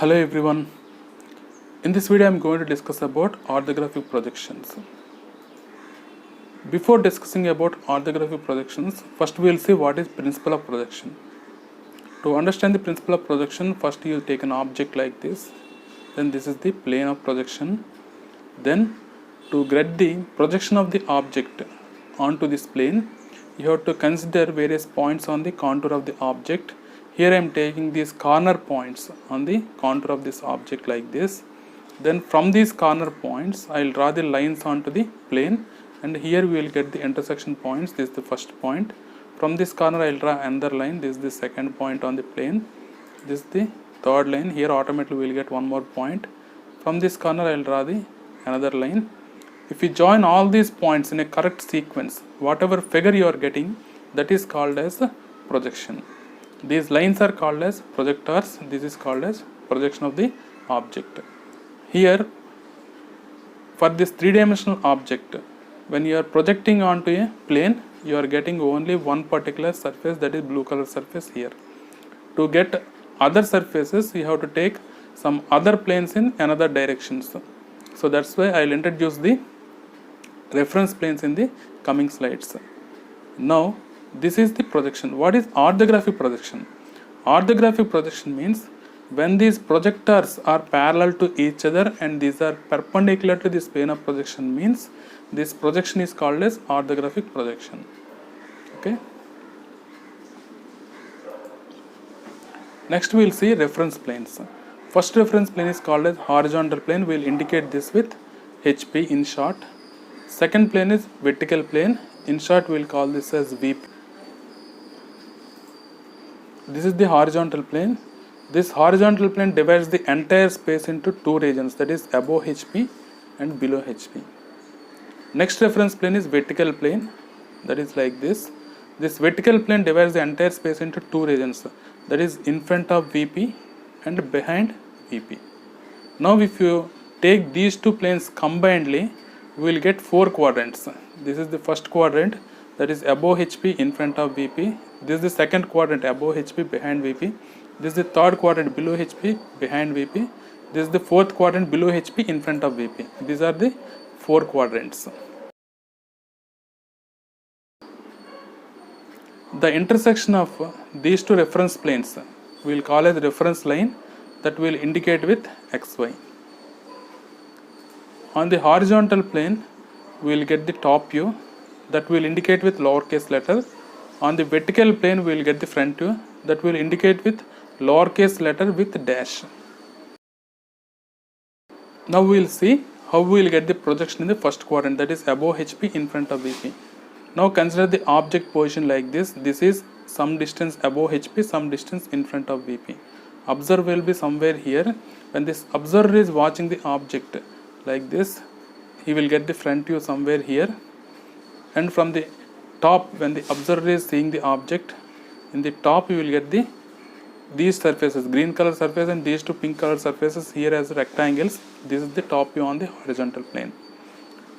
Hello everyone. In this video I am going to discuss about orthographic projections. Before discussing about orthographic projections, first we will see what is principle of projection. To understand the principle of projection, first you take an object like this. Then this is the plane of projection. Then to get the projection of the object onto this plane, you have to consider various points on the contour of the object. Here I am taking these corner points on the contour of this object like this. Then from these corner points I will draw the lines onto the plane, and here we will get the intersection points. This is the first point. From this corner I will draw another line. This is the second point on the plane. This is the third line. Here automatically we will get one more point. From this corner I will draw the another line. If you join all these points in a correct sequence, whatever figure you are getting, that is called as projection. These lines are called as projectors. This is called as projection of the object. Here, for this three-dimensional object, when you are projecting onto a plane, you are getting only one particular surface, that is blue color surface here. To get other surfaces, you have to take some other planes in another directions. So that's why I will introduce the reference planes in the coming slides. Now, this is the projection. What is orthographic projection? Orthographic projection means when these projectors are parallel to each other and these are perpendicular to this plane of projection, means this projection is called as orthographic projection. Okay. Next we will see reference planes. First reference plane is called as horizontal plane. We will indicate this with HP in short. Second plane is vertical plane. In short we will call this as VP. This is the horizontal plane. This horizontal plane divides the entire space into two regions, that is above HP and below HP. Next reference plane is vertical plane, that is like this. This vertical plane divides the entire space into two regions, that is in front of VP and behind VP. Now if you take these two planes combinedly, we will get four quadrants. This is the first quadrant, that is above HP in front of VP. This is the second quadrant, above HP behind VP. This is the third quadrant, below HP behind VP. This is the fourth quadrant, below HP in front of VP. These are the four quadrants. The intersection of these two reference planes we will call as reference line, that will indicate with XY. On the horizontal plane we will get the top view, that will indicate with lowercase letter. On the vertical plane we will get the front view, that will indicate with lowercase letter with dash. Now we will see how we will get the projection in the first quadrant, that is above HP in front of VP. Now consider the object position like this. This is some distance above HP, some distance in front of VP. Observer will be somewhere here. When this observer is watching the object like this, he will get the front view somewhere here. And from the top, when the observer is seeing the object, in the top you will get these surfaces, green color surface and these two pink color surfaces here as rectangles. This is the top view on the horizontal plane.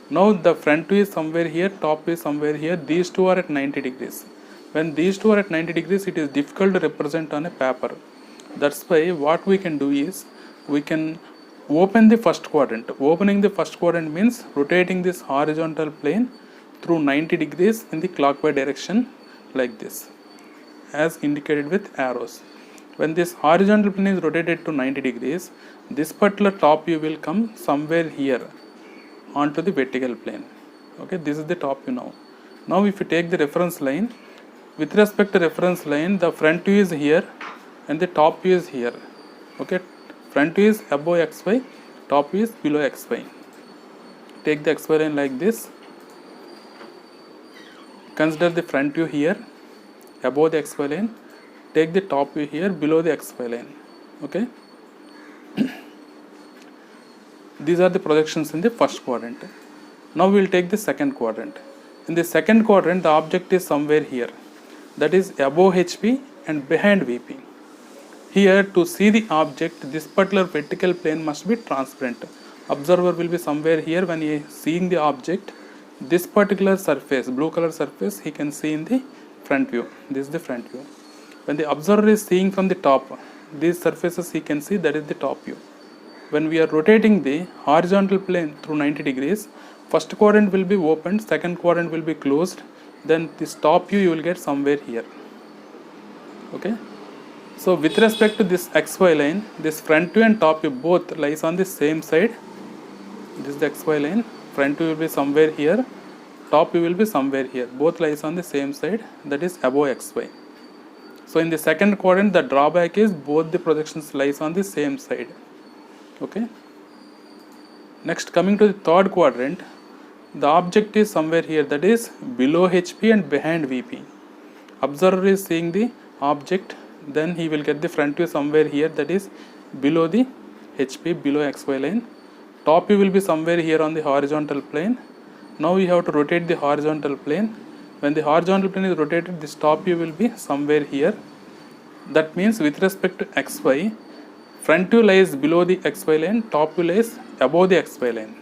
Now the front view is somewhere here, top view is somewhere here. These two are at 90 degrees. When these two are at 90 degrees, it is difficult to represent on a paper. That's why what we can do is, we can open the first quadrant. Opening the first quadrant means rotating this horizontal plane through 90 degrees in the clockwise direction like this, as indicated with arrows. When this horizontal plane is rotated to 90 degrees, this particular top view will come somewhere here onto the vertical plane. Okay, this is the top view now. Now if you take the reference line, with respect to reference line, the front view is here and the top view is here. Okay, front view is above XY, top view is below XY. Take the XY line like this. Consider the front view here above the XY line. Take the top view here below the XY line. Okay. These are the projections in the first quadrant. Now we will take the second quadrant. In the second quadrant, the object is somewhere here, that is above HP and behind VP. Here, to see the object, this particular vertical plane must be transparent. Observer will be somewhere here. When he is seeing the object, this particular surface, blue color surface, he can see in the front view. This is the front view. When the observer is seeing from the top, these surfaces you can see, that is the top view. When we are rotating the horizontal plane through 90 degrees, first quadrant will be opened, second quadrant will be closed, then this top view you will get somewhere here. Okay. So with respect to this XY line, this front view and top view both lies on the same side. This is the XY line, front view will be somewhere here, top view will be somewhere here, both lies on the same side, that is above XY. So in the second quadrant, the drawback is both the projections lies on the same side. Okay. Next, coming to the third quadrant, the object is somewhere here, that is below HP and behind VP. Observer is seeing the object, then he will get the front view somewhere here, that is below the HP, below XY line. Top view will be somewhere here on the horizontal plane. Now we have to rotate the horizontal plane. When the horizontal plane is rotated, this top view will be somewhere here. That means with respect to XY, front view lies below the XY line, top view lies above the XY line.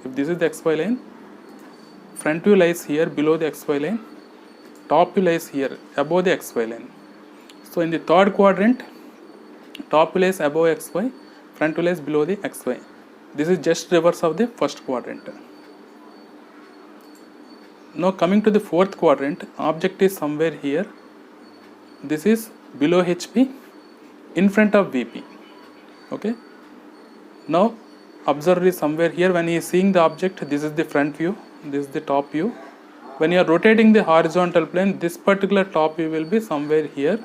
If this is the XY line, front view lies here below the XY line, top view lies here above the XY line. So in the third quadrant, top view lies above XY, front view lies below the XY. This is just reverse of the first quadrant. Now coming to the fourth quadrant, object is somewhere here. This is below HP, in front of VP. Okay. Now observer is somewhere here. When he is seeing the object, this is the front view, this is the top view. When you are rotating the horizontal plane, this particular top view will be somewhere here.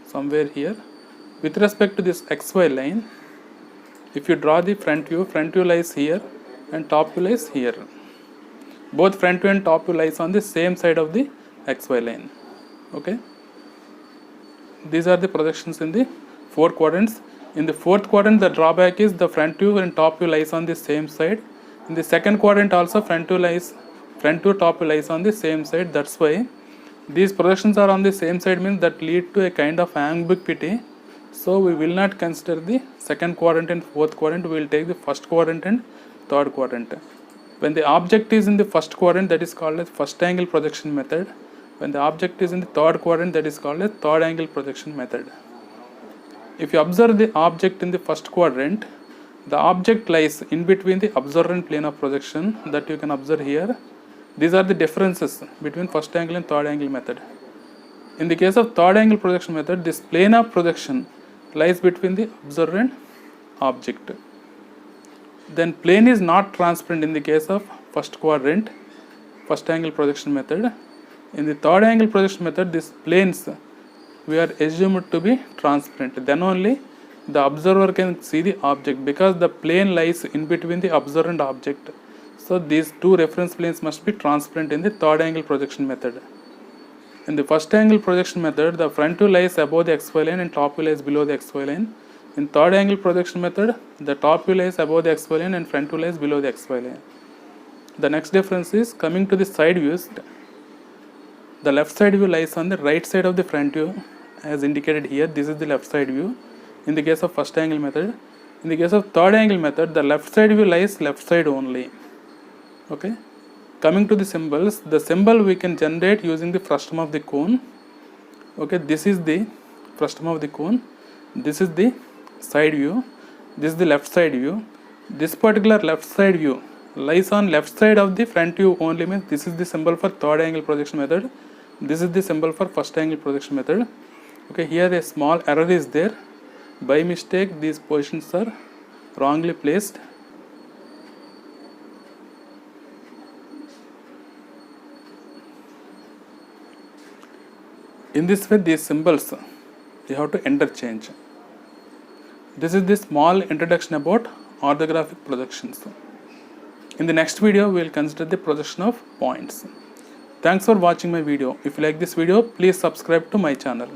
Somewhere here. With respect to this XY line, if you draw the front view lies here and top view lies here. Both front view and top view lies on the same side of the XY line. Okay. These are the projections in the four quadrants. In the fourth quadrant, the drawback is the front view and top view lies on the same side. In the second quadrant also, front view, top view lies on the same side. That's why these projections are on the same side, means that lead to a kind of ambiguity. So we will not consider the second quadrant and fourth quadrant. We will take the first quadrant and third quadrant. When the object is in the first quadrant, that is called as first angle projection method. When the object is in the third quadrant, that is called as third angle projection method. If you observe the object in the first quadrant, the object lies in between the observer and plane of projection, that you can observe here. These are the differences between first angle and third angle method. In the case of third angle projection method, this plane of projection lies between the observer and object. Then plane is not transparent in the case of first quadrant, first angle projection method. In the third angle projection method, these planes we are assumed to be transparent. Then only the observer can see the object, because the plane lies in between the observer and object. So these two reference planes must be transparent in the third angle projection method. In the first angle projection method, the front view lies above the XY line and top view lies below the XY line. In third angle projection method, the top view lies above the XY line and front view lies below the XY line. The next difference is coming to the side views. The left side view lies on the right side of the front view, as indicated here. This is the left side view in the case of first angle method. In the case of third angle method, the left side view lies left side only. Okay. Coming to the symbols, the symbol we can generate using the frustum of the cone. Okay, this is the frustum of the cone. This is the side view. This is the left side view. This particular left side view lies on left side of the front view only, means this is the symbol for third angle projection method. This is the symbol for first angle projection method. Okay, here a small error is there. By mistake, these positions are wrongly placed. In this way, these symbols you have to interchange. This is the small introduction about orthographic projections. In the next video, we will consider the projection of points. Thanks for watching my video. If you like this video, please subscribe to my channel.